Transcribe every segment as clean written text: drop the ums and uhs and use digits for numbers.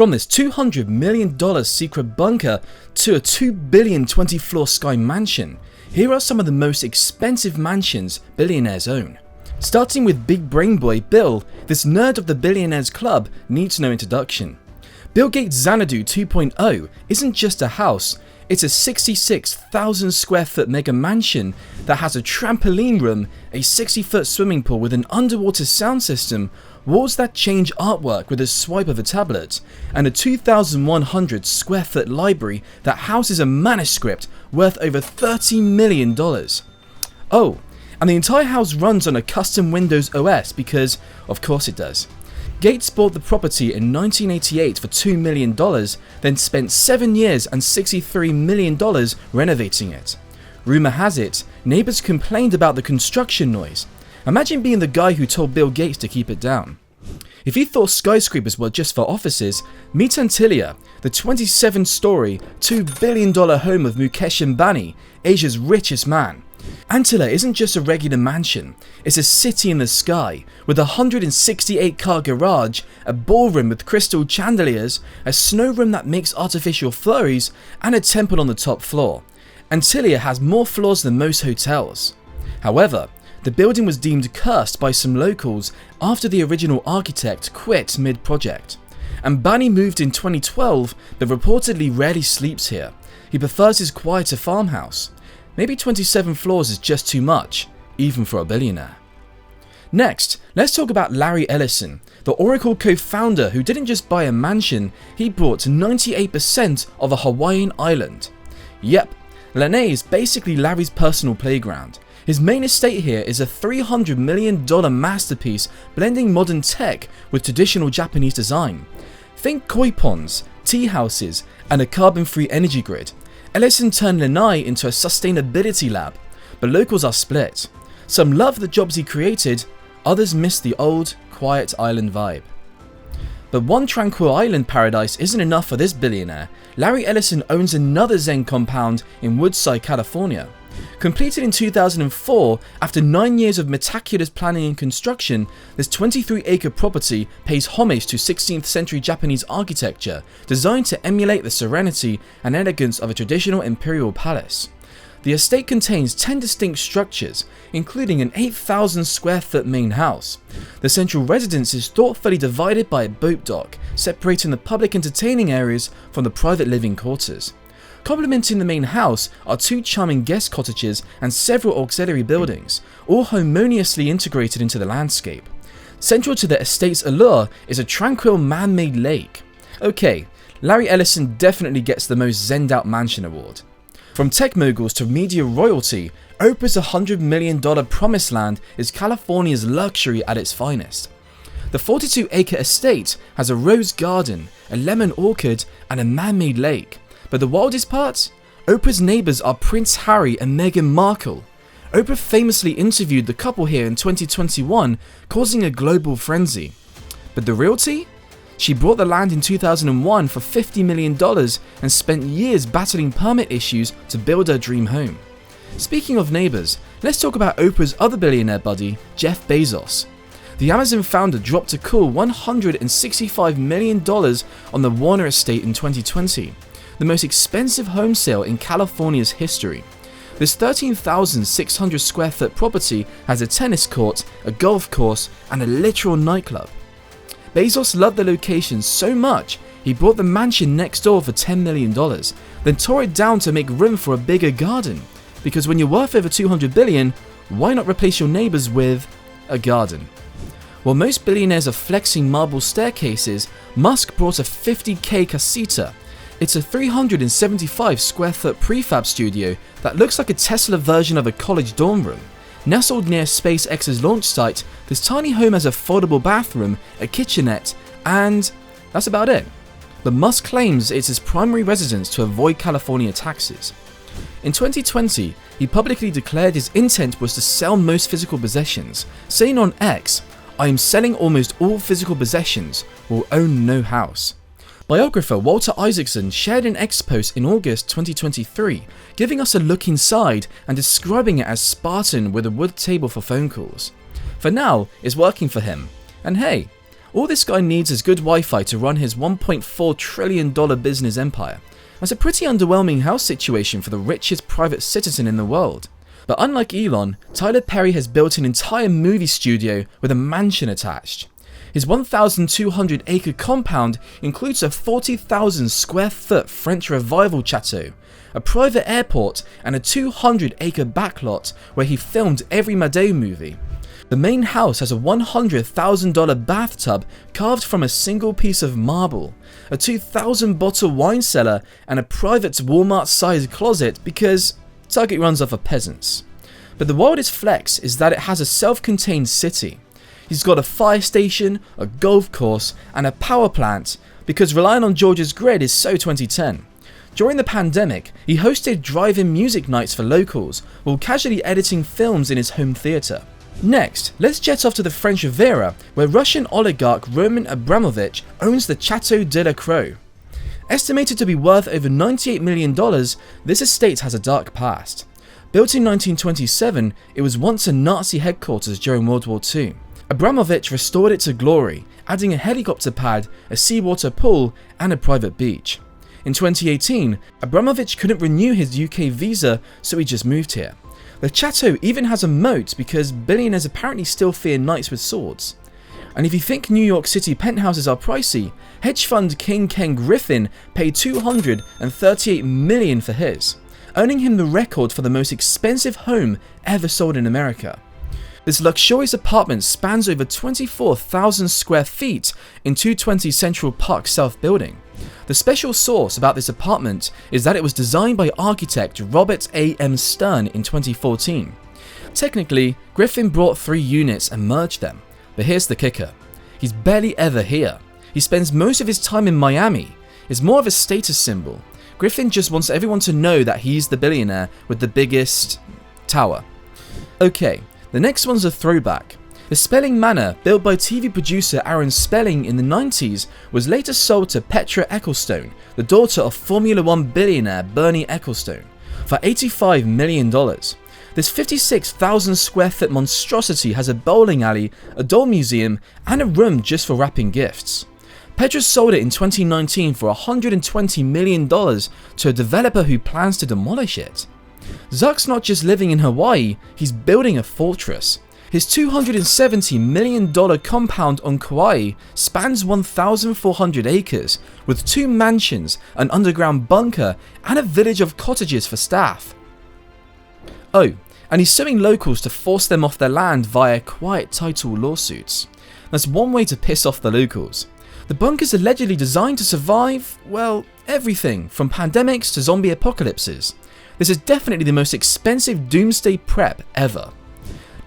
From this $200 million secret bunker to a $2 billion 20-floor sky mansion, here are some of the most expensive mansions billionaires own. Starting with big brain boy Bill, this nerd of the Billionaires Club needs no introduction. Bill Gates' Xanadu 2.0 isn't just a house, it's a 66,000 square foot mega mansion that has a trampoline room, a 60-foot swimming pool with an underwater sound system, walls that change artwork with a swipe of a tablet, and a 2,100 square foot library that houses a manuscript worth over $30 million. Oh, and the entire house runs on a custom Windows OS because, of course it does. Gates bought the property in 1988 for $2 million, then spent 7 years and $63 million renovating it. Rumour has it, neighbours complained about the construction noise. Imagine being the guy who told Bill Gates to keep it down. If you thought skyscrapers were just for offices, meet Antilia, the 27-story, $2 billion home of Mukesh Ambani, Asia's richest man. Antilia isn't just a regular mansion, it's a city in the sky, with a 168-car garage, a ballroom with crystal chandeliers, a snow room that makes artificial flurries, and a temple on the top floor. Antilia has more floors than most hotels. However, the building was deemed cursed by some locals after the original architect quit mid-project. Ambani moved in 2012, but reportedly rarely sleeps here. He prefers his quieter farmhouse. Maybe 27 floors is just too much, even for a billionaire. Next, let's talk about Larry Ellison, the Oracle co-founder who didn't just buy a mansion, he bought 98% of a Hawaiian island. Yep, Lanai is basically Larry's personal playground. His main estate here is a $300 million masterpiece blending modern tech with traditional Japanese design. Think koi ponds, tea houses, and a carbon-free energy grid. Ellison turned Lanai into a sustainability lab, but locals are split. Some love the jobs he created, others miss the old, quiet island vibe. But one tranquil island paradise isn't enough for this billionaire. Larry Ellison owns another Zen compound in Woodside, California. Completed in 2004, after 9 years of meticulous planning and construction, this 23-acre property pays homage to 16th century Japanese architecture, designed to emulate the serenity and elegance of a traditional imperial palace. The estate contains 10 distinct structures, including an 8,000 square foot main house. The central residence is thoughtfully divided by a boat dock, separating the public entertaining areas from the private living quarters. Complementing the main house are 2 charming guest cottages and several auxiliary buildings, all harmoniously integrated into the landscape. Central to the estate's allure is a tranquil man-made lake. Okay, Larry Ellison definitely gets the most zenned out mansion award. From tech moguls to media royalty, Oprah's $100 million promised land is California's luxury at its finest. The 42-acre estate has a rose garden, a lemon orchard, and a man-made lake. But the wildest part? Oprah's neighbours are Prince Harry and Meghan Markle. Oprah famously interviewed the couple here in 2021, causing a global frenzy. But the realty? She bought the land in 2001 for $50 million and spent years battling permit issues to build her dream home. Speaking of neighbours, let's talk about Oprah's other billionaire buddy, Jeff Bezos. The Amazon founder dropped a cool $165 million on the Warner estate in 2020. The most expensive home sale in California's history. This 13,600 square foot property has a tennis court, a golf course, and a literal nightclub. Bezos loved the location so much, he bought the mansion next door for $10 million, then tore it down to make room for a bigger garden. Because when you're worth over $200 billion, why not replace your neighbors with a garden? While most billionaires are flexing marble staircases, Musk brought a $50K casita. It's a 375 square foot prefab studio that looks like a Tesla version of a college dorm room. Nestled near SpaceX's launch site, this tiny home has a foldable bathroom, a kitchenette, and that's about it. But Musk claims it's his primary residence to avoid California taxes. In 2020, he publicly declared his intent was to sell most physical possessions, saying on X, "I am selling almost all physical possessions, will own no house." Biographer Walter Isaacson shared an X post in August 2023, giving us a look inside and describing it as Spartan with a wood table for phone calls. For now, it's working for him. And hey, All this guy needs is good Wi-Fi to run his $1.4 trillion business empire. That's a pretty underwhelming house situation for the richest private citizen in the world. But unlike Elon, Tyler Perry has built an entire movie studio with a mansion attached. His 1,200-acre compound includes a 40,000 square foot French Revival chateau, a private airport, and a 200-acre backlot where he filmed every Madeo movie. The main house has a $100,000 bathtub carved from a single piece of marble, a 2,000-bottle wine cellar, and a private Walmart-sized closet because Target runs off of peasants. But the wildest flex is that it has a self-contained city. He's got a fire station, a golf course, and a power plant because relying on Georgia's grid is so 2010. During the pandemic, he hosted drive-in music nights for locals while casually editing films in his home theatre. Next, let's jet off to the French Riviera, where Russian oligarch Roman Abramovich owns the Chateau de la Croix. Estimated to be worth over $98 million, this estate has a dark past. Built in 1927, it was once a Nazi headquarters during World War II. Abramovich restored it to glory, adding a helicopter pad, a seawater pool, and a private beach. In 2018, Abramovich couldn't renew his UK visa, so he just moved here. The chateau even has a moat because billionaires apparently still fear knights with swords. And if you think New York City penthouses are pricey, hedge fund king Ken Griffin paid $238 million for his, earning him the record for the most expensive home ever sold in America. This luxurious apartment spans over 24,000 square feet in 220 Central Park South building. The special sauce about this apartment is that it was designed by architect Robert A. M. Stern in 2014. Technically, Griffin brought 3 units and merged them, but here's the kicker. He's barely ever here. He spends most of his time in Miami. It's more of a status symbol. Griffin just wants everyone to know that he's the billionaire with the biggest tower. Okay, the next one's a throwback. The Spelling Manor, built by TV producer Aaron Spelling in the 90s, was later sold to Petra Ecclestone, the daughter of Formula One billionaire Bernie Ecclestone, for $85 million. This 56,000 square foot monstrosity has a bowling alley, a doll museum, and a room just for wrapping gifts. Petra sold it in 2019 for $120 million to a developer who plans to demolish it. Zuck's not just living in Hawaii, he's building a fortress. His $270 million compound on Kauai spans 1,400 acres, with 2 mansions, an underground bunker, and a village of cottages for staff. Oh, and he's suing locals to force them off their land via quiet title lawsuits. That's one way to piss off the locals. The bunker's allegedly designed to survive, well, everything from pandemics to zombie apocalypses. This is definitely the most expensive doomsday prep ever.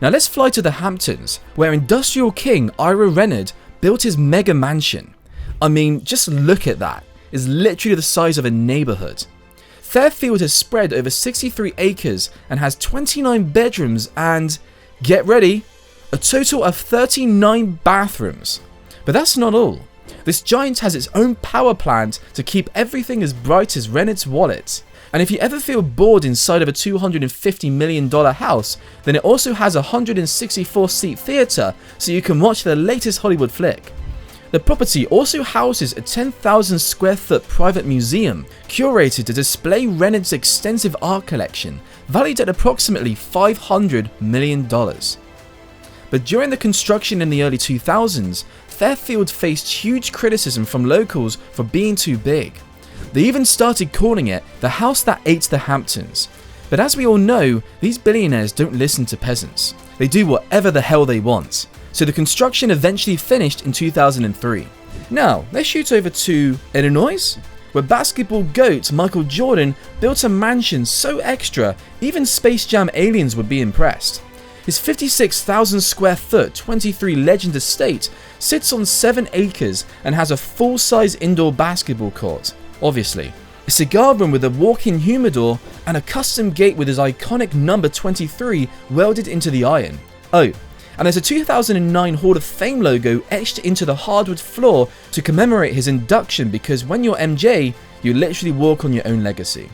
Now let's fly to the Hamptons, where industrial king Ira Reynard built his mega mansion. I mean, just look at that. It's literally the size of a neighborhood. Fairfield has spread over 63 acres and has 29 bedrooms and, get ready, a total of 39 bathrooms. But that's not all. This giant has its own power plant to keep everything as bright as Reynard's wallet. And if you ever feel bored inside of a $250 million house, then it also has a 164-seat theatre so you can watch the latest Hollywood flick. The property also houses a 10,000 square foot private museum curated to display Reynard's extensive art collection, valued at approximately $500 million. But during the construction in the early 2000s, Fairfield faced huge criticism from locals for being too big. They even started calling it the house that ate the Hamptons. But as we all know, these billionaires don't listen to peasants. They do whatever the hell they want. So the construction eventually finished in 2003. Now, let's shoot over to Illinois, where basketball goat Michael Jordan built a mansion so extra, even Space Jam aliens would be impressed. His 56,000 square foot 23 Legend estate sits on 7 acres and has a full-size indoor basketball court. Obviously, a cigar room with a walk-in humidor, and a custom gate with his iconic number 23 welded into the iron. Oh, and there's a 2009 Hall of Fame logo etched into the hardwood floor to commemorate his induction, because when you're MJ, you literally walk on your own legacy.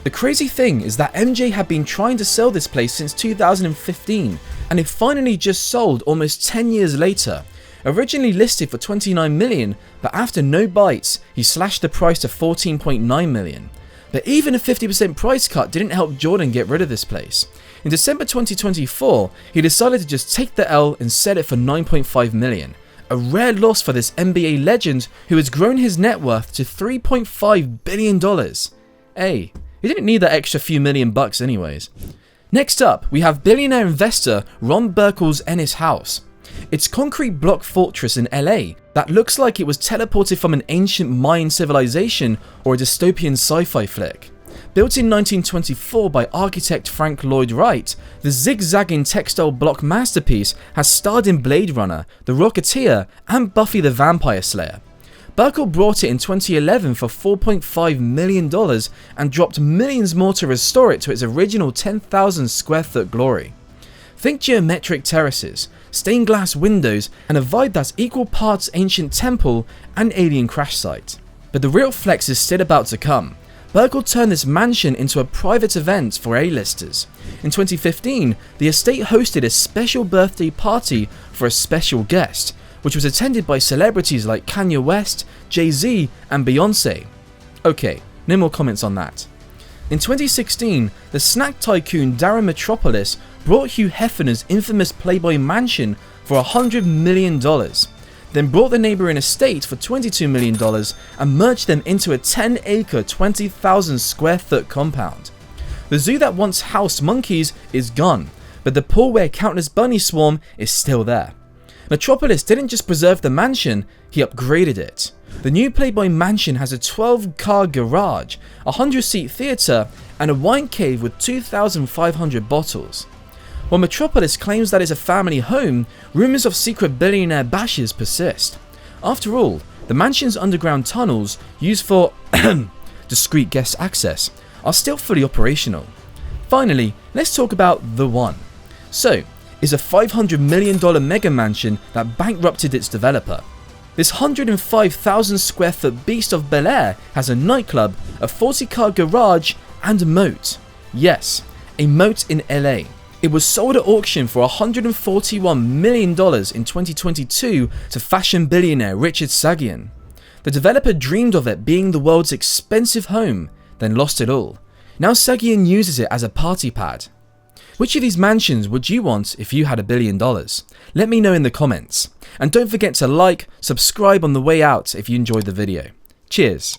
The crazy thing is that MJ had been trying to sell this place since 2015, and it finally just sold almost 10 years later. Originally listed for 29 million, but after no bites, he slashed the price to 14.9 million. But even a 50% price cut didn't help Jordan get rid of this place. In December 2024, he decided to just take the L and sell it for 9.5 million. A rare loss for this NBA legend who has grown his net worth to $3.5 billion. Hey, he didn't need that extra few million bucks anyways. Next up, we have billionaire investor Ron Burkle's Ennis House. It's concrete block fortress in LA that looks like it was teleported from an ancient Mayan civilization or a dystopian sci-fi flick. Built in 1924 by architect Frank Lloyd Wright, the zigzagging textile block masterpiece has starred in Blade Runner, The Rocketeer, and Buffy the Vampire Slayer. Burkle bought it in 2011 for $4.5 million and dropped millions more to restore it to its original 10,000 square foot glory. Think geometric terraces, stained glass windows, and a vibe that's equal parts ancient temple and alien crash site. But the real flex is still about to come. Burkle turned this mansion into a private event for A-listers. In 2015, the estate hosted a special birthday party for a special guest, which was attended by celebrities like Kanye West, Jay-Z, and Beyonce. Okay, no more comments on that. In 2016, the snack tycoon Darren Metropolis brought Hugh Hefner's infamous Playboy mansion for $100 million, then brought the neighbouring estate for $22 million and merged them into a 10-acre, 20,000 square foot compound. The zoo that once housed monkeys is gone, but the pool where countless bunnies swarm is still there. Metropolis didn't just preserve the mansion, he upgraded it. The new Playboy mansion has a 12-car garage, a 100-seat theatre, and a wine cave with 2,500 bottles. While Metropolis claims that it's a family home, rumours of secret billionaire bashes persist. After all, the mansion's underground tunnels, used for discreet guest access, are still fully operational. Finally, let's talk about the one. So, is a $500 million mega mansion that bankrupted its developer. This 105,000 square foot beast of Bel Air has a nightclub, a 40-car garage, and a moat. Yes, a moat in LA. It was sold at auction for $141 million in 2022 to fashion billionaire Richard Sagian. The developer dreamed of it being the world's expensive home, then lost it all. Now Sagian uses it as a party pad. Which of these mansions would you want if you had $1 billion? Let me know in the comments. And don't forget to like, subscribe on the way out if you enjoyed the video. Cheers.